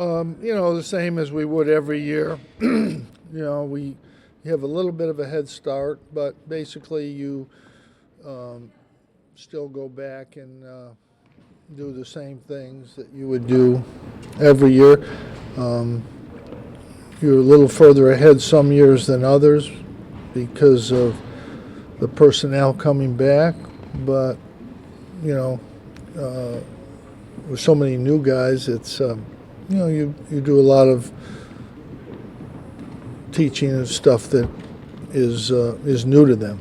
The same as we would every year. We have a little bit of a head start, but basically you still go back and do the same things that you would do every year. You're a little further ahead some years than others because of the personnel coming back, but with so many new guys, it's you do a lot of teaching and stuff that is new to them.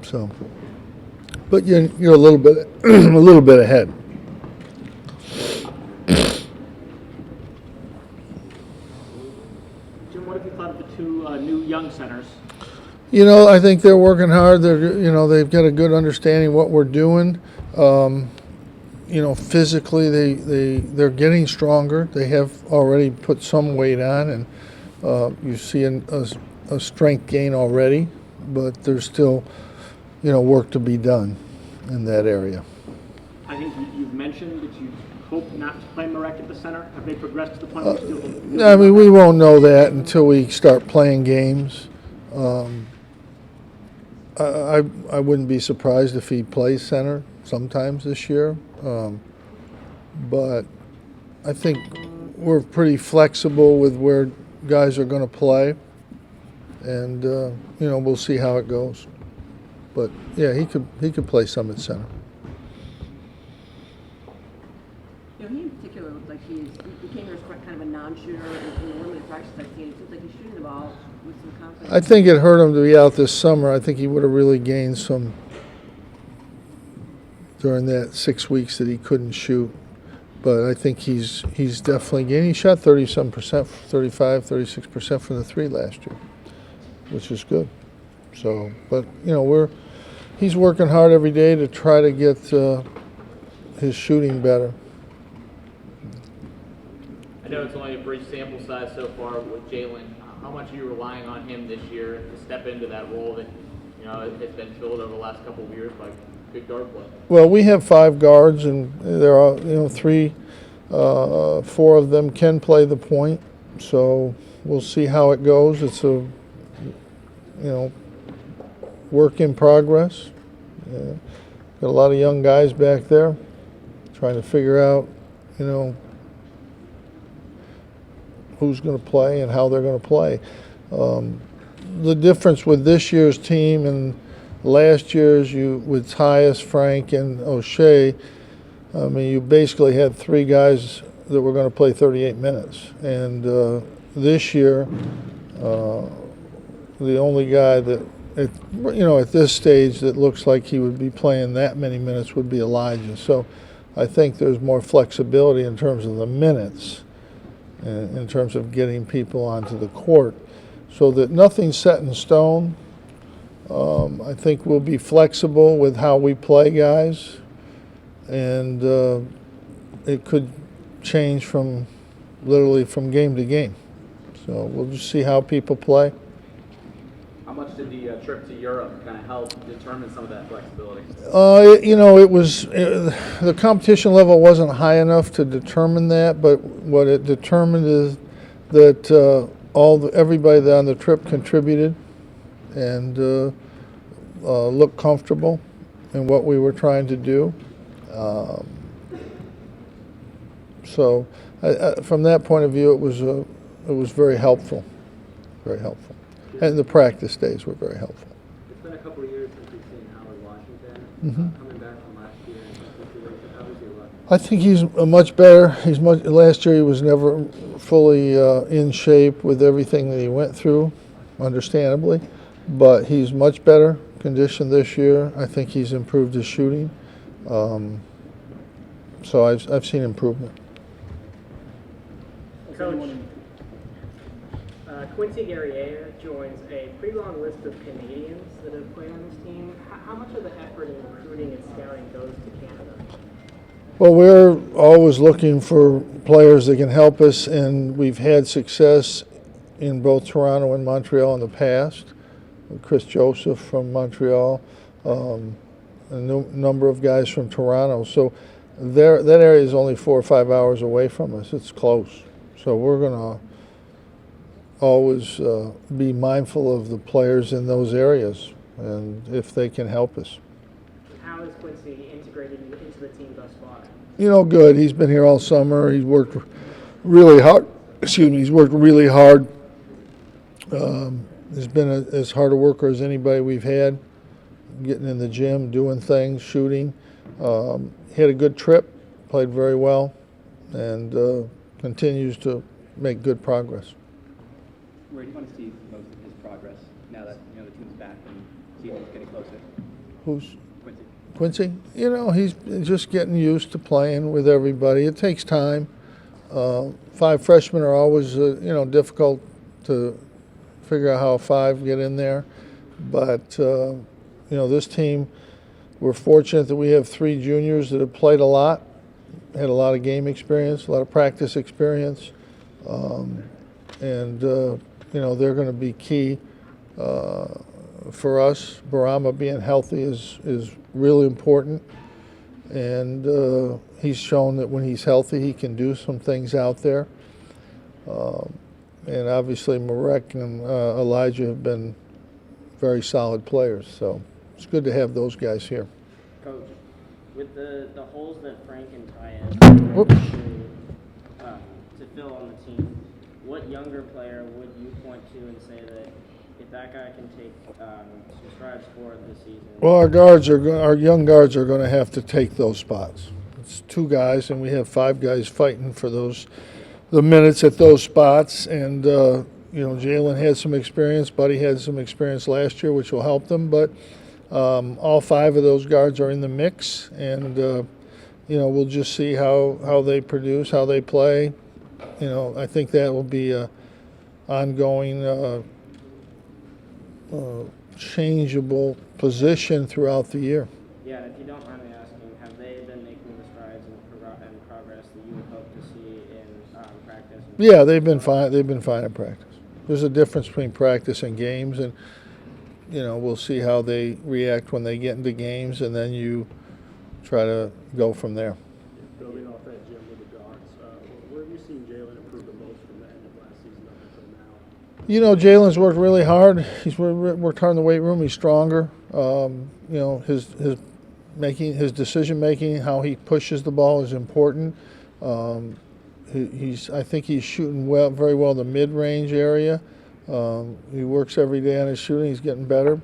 So, but you're a little bit a little bit ahead. Jim, what have you thought of the two new young centers? I think they're working hard. They've got a good understanding of what we're doing. Physically they're getting stronger. They have already put some weight on, and you see a strength gain already, but there's still, work to be done in that area. I think you've mentioned that you hope not to play Marek at the center. Have they progressed to the point where you still? I mean, we won't know that until we start playing games. I wouldn't be surprised if he plays center sometimes this year, but I think we're pretty flexible with where guys are going to play, and we'll see how it goes. But yeah, he could play some at center. He in particular looked like he became kind of a non-shooter in the limited practice I've seen. It seems like he's shooting the ball with some confidence. I think it hurt him to be out this summer. I think he would have really gained some during that 6 weeks that he couldn't shoot. But I think he's definitely gained. He shot 37%, 35, 36% from the three last year, which is good. So, but he's working hard every day to try to get his shooting better. I know it's only a brief sample size so far with Jalen. How much are you relying on him this year to step into that role that has been filled over the last couple of years by good guard play? Well, we have 5 guards, and there are 4 of them can play the point. So we'll see how it goes. It's a work in progress. Got a lot of young guys back there trying to figure out who's going to play and how they're going to play. The difference with this year's team and last year's, with Tyus, Frank, and O'Shea, I mean, you basically had 3 guys that were going to play 38 minutes. And this year, the only guy that, at this stage that looks like he would be playing that many minutes would be Elijah. So I think there's more flexibility in terms of the minutes, in terms of getting people onto the court, so that nothing's set in stone. I think we'll be flexible with how we play guys, and it could change literally from game to game. So we'll just see how people play. How much did the trip to Europe kind of help determine some of that flexibility? The competition level wasn't high enough to determine that, but what it determined is that everybody that on the trip contributed and looked comfortable in what we were trying to do. So from that point of view, it was very helpful, very helpful. And the practice days were very helpful. It's been a couple of years since we've seen Howard Washington coming back from last year. How does he look? I think he's much better. Last year he was never fully in shape with everything that he went through, understandably, but he's much better conditioned this year. I think he's improved his shooting. So I've seen improvement. Coach, Quincy Guerrier joins a pretty long list of Canadians that have played on this team. How much of the effort in recruiting and scouting goes to Canada? Well, we're always looking for players that can help us, and we've had success in both Toronto and Montreal in the past. Chris Joseph from Montreal, a number of guys from Toronto. So that area is only 4 or 5 hours away from us. It's close. So we're going to always be mindful of the players in those areas and if they can help us. How is Quincy integrated into the team thus far? You know, good. He's been here all summer. He's worked really hard. Excuse me. He's worked really hard. He's been as hard a worker as anybody we've had, getting in the gym, doing things, shooting. He had a good trip, played very well, and continues to make good progress. Where do you want to see most of his progress now that the team's back and season's getting closer? Who's Quincy. Quincy? You know, he's just getting used to playing with everybody. It takes time. 5 freshmen are always, difficult to figure out how 5 get in there. But, this team, we're fortunate that we have 3 juniors that have played a lot, had a lot of game experience, a lot of practice experience. They're going to be key for us. Boeheim being healthy is really important. And he's shown that when he's healthy, he can do some things out there. And obviously, Marek and Elijah have been very solid players. So it's good to have those guys here. Coach, with the holes that Frank and Ty Whoops. to fill on the team, what younger player would you point to and say that if that guy can take some strides forward this season? Well, our young guards are going to have to take those spots. It's 2 guys, and we have 5 guys fighting for the minutes at those spots. And Jalen had some experience. Buddy had some experience last year, which will help them. But all 5 of those guards are in the mix, and we'll just see how they produce, how they play. I think that will be a ongoing changeable position throughout the year. Yeah, if you don't mind me asking, have they been making the strides and progress that you would hope to see in practice? Yeah, they've been fine. They've been fine in practice. There's a difference between practice and games, and we'll see how they react when they get into games, and then you try to go from there. Building off that, Jim, with the guards, where have you seen Jalen improve the most from the end of last season up until now? Jalen's worked really hard. He's worked hard in the weight room. He's stronger. His decision making, how he pushes the ball is important. I think he's shooting very well in the mid range area. He works every day on his shooting. He's getting better.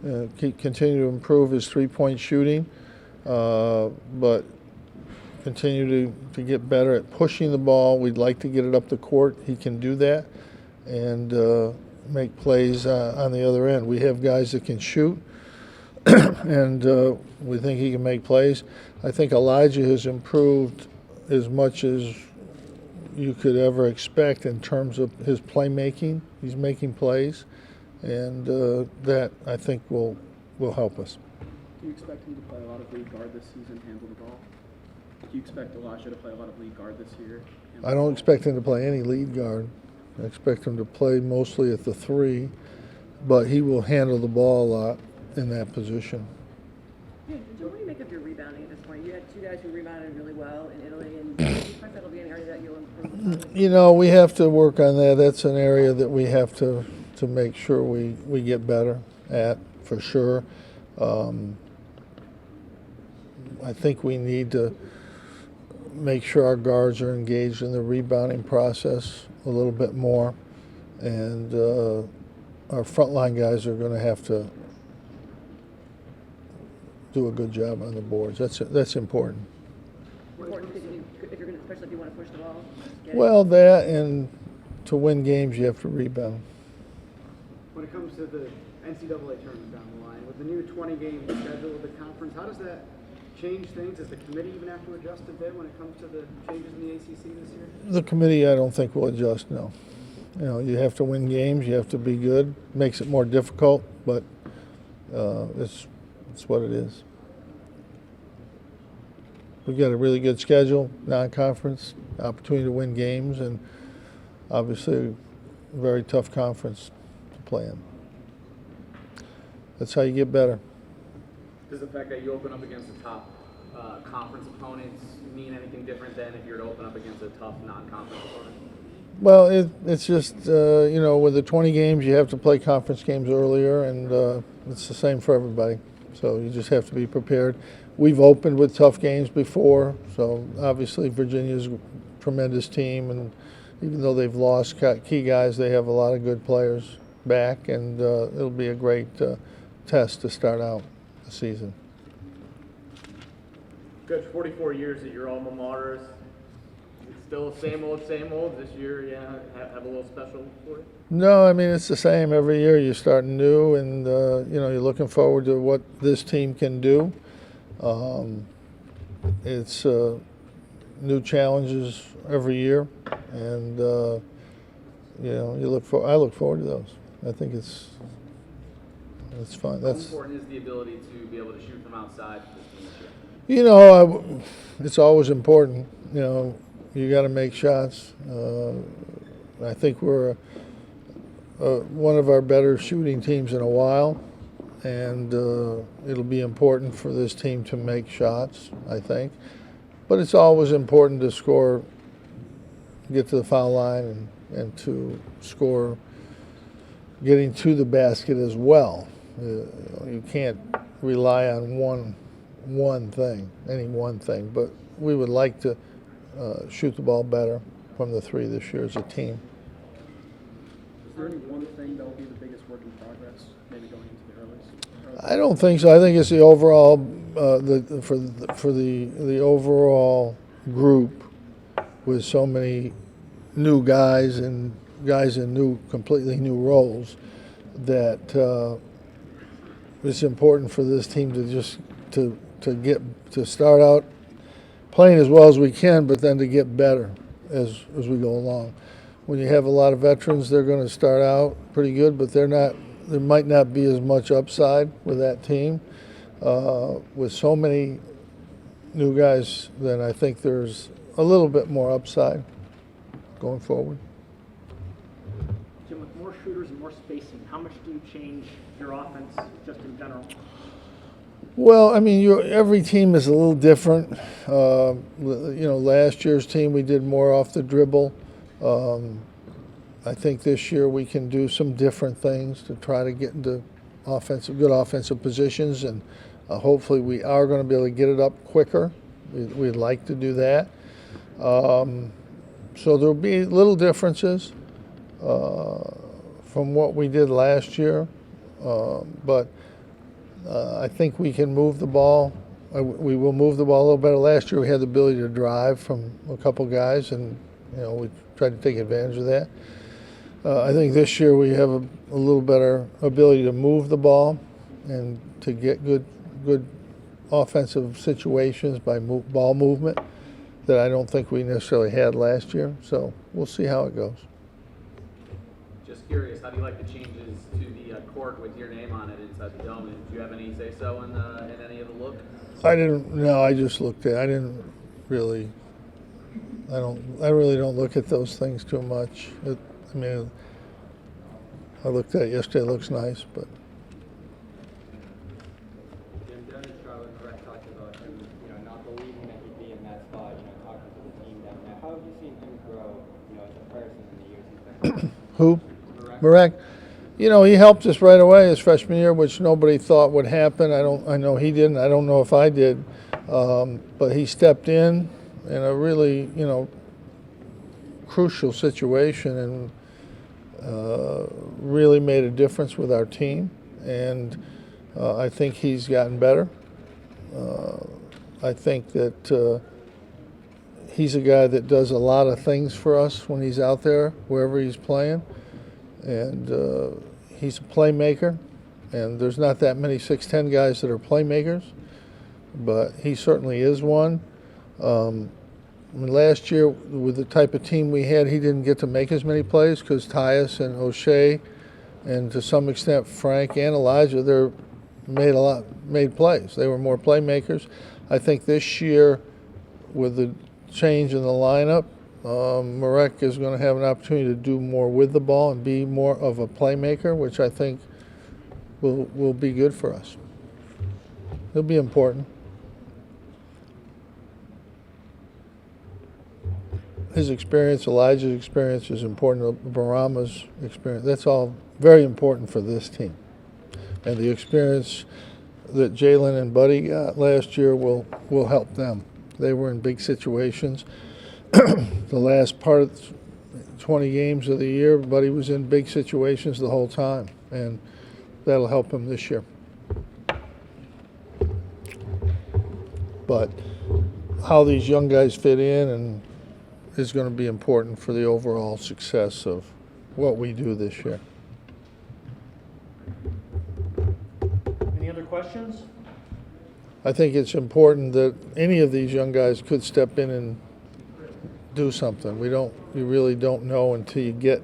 Continue to improve his 3-point shooting, but continue to get better at pushing the ball. We'd like to get it up the court. He can do that and make plays on the other end. We have guys that can shoot, and we think he can make plays. I think Elijah has improved as much as you could ever expect in terms of his playmaking. He's making plays, and that I think will help us. Do you expect him to play a lot of lead guard this season, handle the ball? Do you expect Elijah to play a lot of lead guard this year? I don't expect him to play any lead guard. I expect him to play mostly at the 3, but he will handle the ball a lot in that position. Yeah, Joe, what do you make of your rebounding at this point? You had 2 guys who rebounded really well in Italy, and do you expect that'll be an area that you'll improve? We have to work on that. That's an area that we have to make sure we get better at, for sure. I think we need to make sure our guards are engaged in the rebounding process a little bit more, and our frontline guys are going to have to do a good job on the boards. That's important. Important if you're going to, especially if you want to push the ball. Well, that, and to win games, you have to rebound. When it comes to the NCAA tournament down the line, with the new 20-game schedule of the conference, how does that change things? Does the committee even have to adjust a bit when it comes to the changes in the ACC this year? The committee, I don't think, will adjust, no. You have to win games. You have to be good. Makes it more difficult, but it's what it is. We've got a really good schedule, non-conference, opportunity to win games, and obviously a very tough conference to play in. That's how you get better. Does the fact that you open up against the top conference opponents mean anything different than if you were to open up against a tough non-conference opponent? Well, it's just, with the 20 games, you have to play conference games earlier, and it's the same for everybody. So you just have to be prepared. We've opened with tough games before, so obviously Virginia's a tremendous team, and even though they've lost key guys, they have a lot of good players back, and it'll be a great test to start out the season. Coach, 44 years at your alma mater. Is it still same old, this year, have a little special for it? No, I mean, it's the same every year. You're starting new, and you're looking forward to what this team can do. It's new challenges every year, and I look forward to those. I think it's fun. How important is the ability to be able to shoot from outside for this team this year? It's always important. You got to make shots. I think we're one of our better shooting teams in a while, and it'll be important for this team to make shots, I think. But it's always important to score, get to the foul line, and to score getting to the basket as well. You can't rely on one thing, any one thing. But we would like to shoot the ball better from the three this year as a team. Is there any one thing that will be the biggest work in progress, maybe going into the earliest? I don't think so. I think it's the overall, for the overall group, with so many new guys and guys in completely new roles, that it's important for this team to just to start out playing as well as we can, but then to get better as we go along. When you have a lot of veterans, they're going to start out pretty good, but there might not be as much upside with that team. With so many new guys, then I think there's a little bit more upside going forward. Jim, with more shooters and more spacing, how much do you change your offense just in general? Well, I mean, every team is a little different. Last year's team, we did more off the dribble. I think this year we can do some different things to try to get into good offensive positions, and hopefully we are going to be able to get it up quicker. We'd like to do that. So there'll be little differences from what we did last year, but I think we can move the ball. We will move the ball a little better. Last year we had the ability to drive from a couple guys, and we tried to take advantage of that. I think this year we have a little better ability to move the ball and to get good offensive situations by ball movement that I don't think we necessarily had last year. So we'll see how it goes. Just curious, how do you like the changes to the court with your name on it inside the dome? Did you have any say-so in any of the look? I didn't. No, I just looked at it. I didn't really. I really don't look at those things too much. I looked at it yesterday. It looks nice, but. Jim, Dennis, Charlotte, Brett talked about him, not believing that he'd be in that spot, talking to the team down there. How have you seen him grow, as a person in the years he's been? Who? Marek. He helped us right away his freshman year, which nobody thought would happen. I know he didn't. I don't know if I did, but he stepped in a really, crucial situation and really made a difference with our team. And I think he's gotten better. I think that he's a guy that does a lot of things for us when he's out there, wherever he's playing. And he's a playmaker, and there's not that many 6'10" guys that are playmakers, but he certainly is one. Last year, with the type of team we had, he didn't get to make as many plays because Tyus and O'Shea, and to some extent Frank and Elijah, they made plays. They were more playmakers. I think this year, with the change in the lineup, Marek is going to have an opportunity to do more with the ball and be more of a playmaker, which I think will be good for us. It'll be important. his experience, Elijah's experience is important, Barama's experience. That's all very important for this team. And the experience that Jalen and Buddy got last year will help them. They were in big situations. The last part of 20 games of the year, Buddy was in big situations the whole time, and that'll help him this year. But how these young guys fit in and is going to be important for the overall success of what we do this year. Any other questions? I think it's important that any of these young guys could step in and do something. You really don't know until you get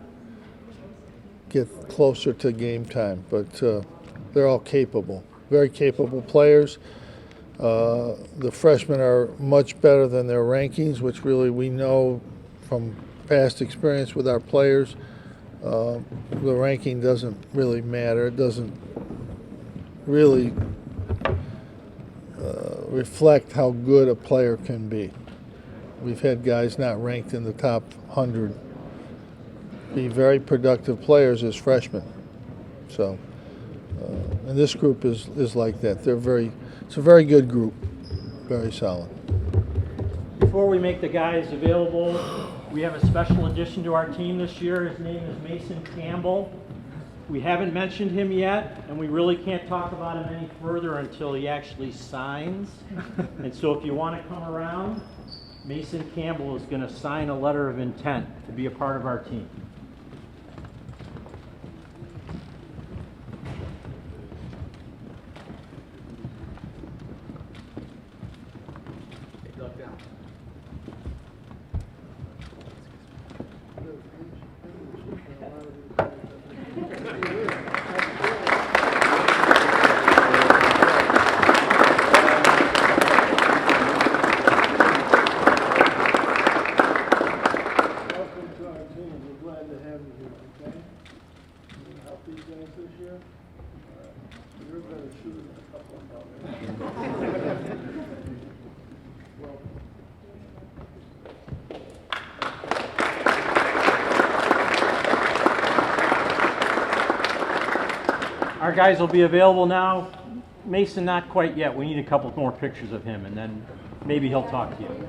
closer to game time. But they're all capable, very capable players. The freshmen are much better than their rankings, which really we know from past experience with our players. The ranking doesn't really matter. It doesn't really reflect how good a player can be. We've had guys not ranked in the top 100 be very productive players as freshmen. So, and this group is like that. It's a very good group, very solid. Before we make the guys available, we have a special addition to our team this year. His name is Mason Campbell. We haven't mentioned him yet, and we really can't talk about him any further until he actually signs. And so if you want to come around, Mason Campbell is going to sign a letter of intent to be a part of our team. Our guys will be available now. Mason, not quite yet. We need a couple more pictures of him, and then maybe he'll talk to you.